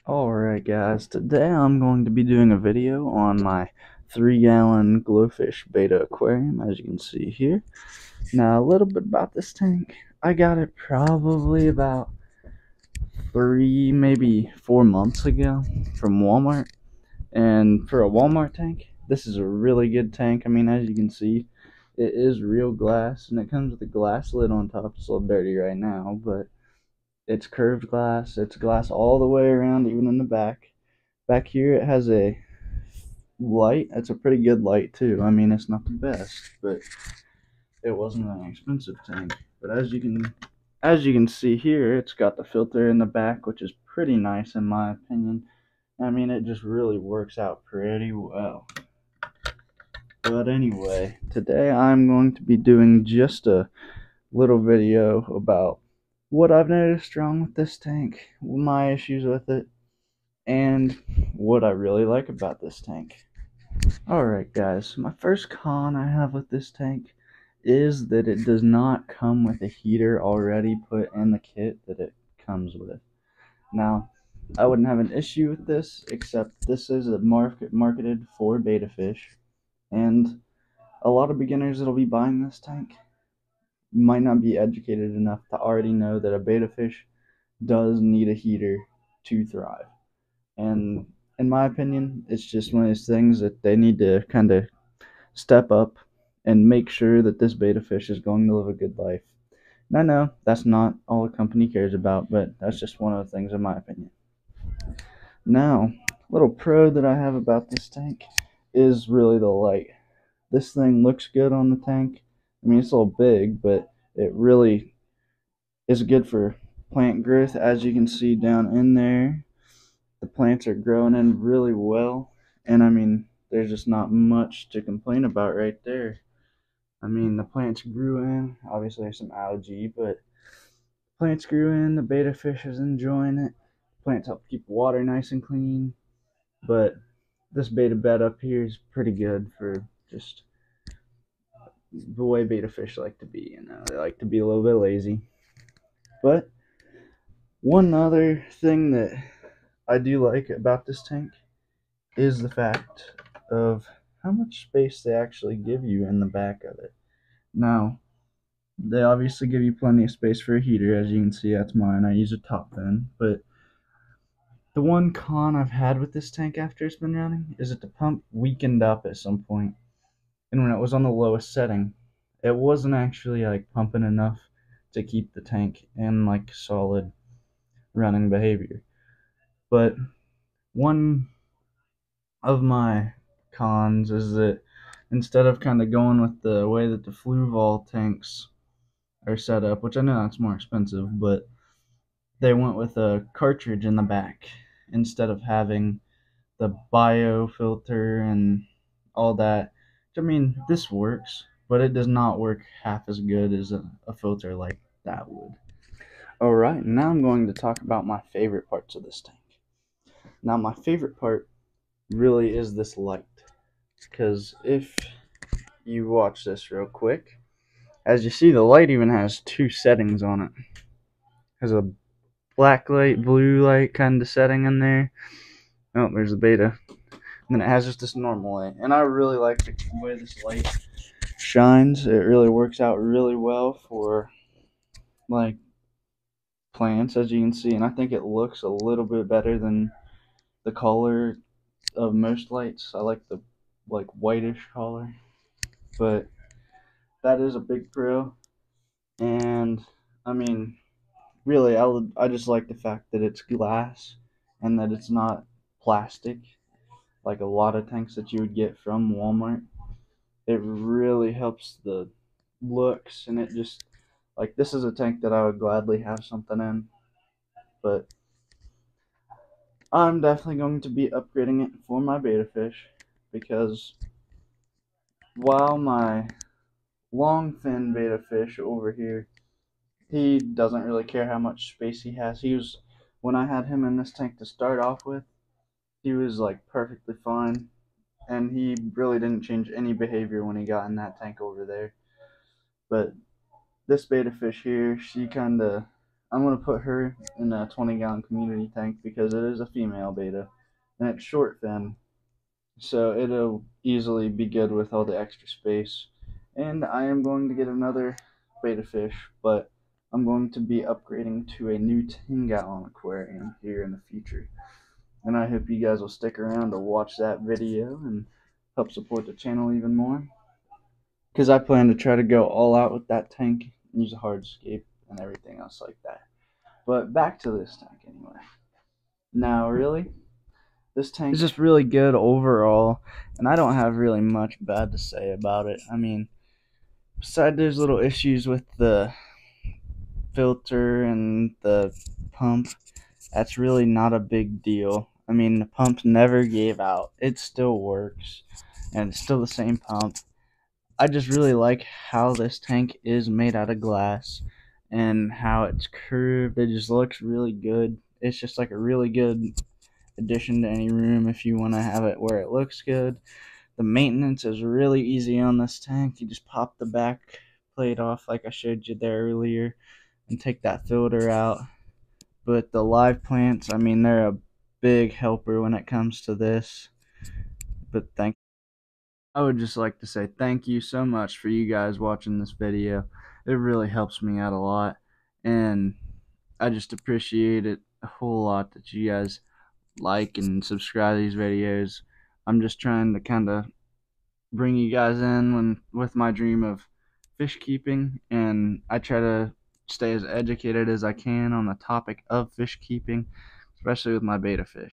Alright guys, today I'm going to be doing a video on my 3-gallon Glofish Beta Aquarium, as you can see here. Now a little bit about this tank. I got it probably about 3, maybe 4 months ago from Walmart. And for a Walmart tank, this is a really good tank. I mean, as you can see, it is real glass, and it comes with a glass lid on top. It's a little dirty right now, but it's curved glass. It's glass all the way around, even in the back. Back here it has a light. It's a pretty good light too. I mean, it's not the best, but it wasn't an expensive tank. But as you can see here, it's got the filter in the back, which is pretty nice in my opinion. I mean, it just really works out pretty well. But anyway, today I'm going to be doing just a little video about what I've noticed wrong with this tank, my issues with it, and what I really like about this tank. Alright guys, my first con I have with this tank is that it does not come with a heater already put in the kit that it comes with. Now, I wouldn't have an issue with this, except this is a marketed for beta fish, and a lot of beginners that'll be buying this tank might not be educated enough to already know that a beta fish does need a heater to thrive. And in my opinion, it's just one of those things that they need to kind of step up and make sure that this beta fish is going to live a good life. And I know that's not all the company cares about, but that's just one of the things in my opinion. Now, little pro that I have about this tank is really the light. This thing looks good on the tank. I mean, it's a little big, but it really is good for plant growth. As you can see down in there, the plants are growing in really well, and I mean, there's just not much to complain about right there. I mean, the plants grew in. Obviously there's some algae, but plants grew in. The beta fish is enjoying it. Plants help keep water nice and clean, but this beta bed up here is pretty good for just the way beta fish like to be. They like to be a little bit lazy. But one other thing that I do like about this tank is the fact of how much space they actually give you in the back of it. Now, they obviously give you plenty of space for a heater. As you can see, that's mine. I use a top fan. But the one con I've had with this tank after it's been running is that the pump weakened up at some point. And when it was on the lowest setting, it wasn't actually like pumping enough to keep the tank in like solid running behavior. But one of my cons is that instead of kind of going with the way that the Fluval tanks are set up, which I know that's more expensive, but they went with a cartridge in the back instead of having the bio filter and all that. I mean, this works, but it does not work half as good as a filter like that would. Alright, now I'm going to talk about my favorite parts of this tank. Now, my favorite part really is this light, because if you watch this real quick, as you see, the light even has two settings on it. It has a black light, blue light kind of setting in there. Oh, there's the beta. And then it has just this normal light. And I really like the way this light shines. It really works out really well for like plants, as you can see. And I think it looks a little bit better than the color of most lights. I like the whitish color. But that is a big pro. And I mean, really, I just like the fact that it's glass and that it's not plastic like a lot of tanks that you would get from Walmart. It really helps the looks, and it just, like, this is a tank that I would gladly have something in. But I'm definitely going to be upgrading it for my beta fish, because while my long fin beta fish over here, he doesn't really care how much space he has. When I had him in this tank to start off with, he was like perfectly fine, and he really didn't change any behavior when he got in that tank over there. But this beta fish here, she kinda, I'm going to put her in a 20-gallon community tank because it is a female beta and it's short fin, so it'll easily be good with all the extra space. And I am going to get another beta fish, but I'm going to be upgrading to a new 10-gallon aquarium here in the future. And I hope you guys will stick around to watch that video and help support the channel even more, because I plan to try to go all out with that tank and use a hardscape and everything else like that. But back to this tank anyway. Now, really, this tank is just really good overall, and I don't have really much bad to say about it. I mean, besides there's little issues with the filter and the pump, that's really not a big deal. I mean, the pump never gave out. It still works, and it's still the same pump. I just really like how this tank is made out of glass and how it's curved. It just looks really good. It's just like a really good addition to any room if you want to have it where it looks good. The maintenance is really easy on this tank. You just pop the back plate off like I showed you there earlier and take that filter out. But the live plants, I mean, they're a big helper when it comes to this. But I would just like to say thank you so much for you guys watching this video. It really helps me out a lot, and I just appreciate it a whole lot that you guys like and subscribe to these videos. I'm just trying to kind of bring you guys in with my dream of fish keeping, and I try to stay as educated as I can on the topic of fish keeping, especially with my betta fish.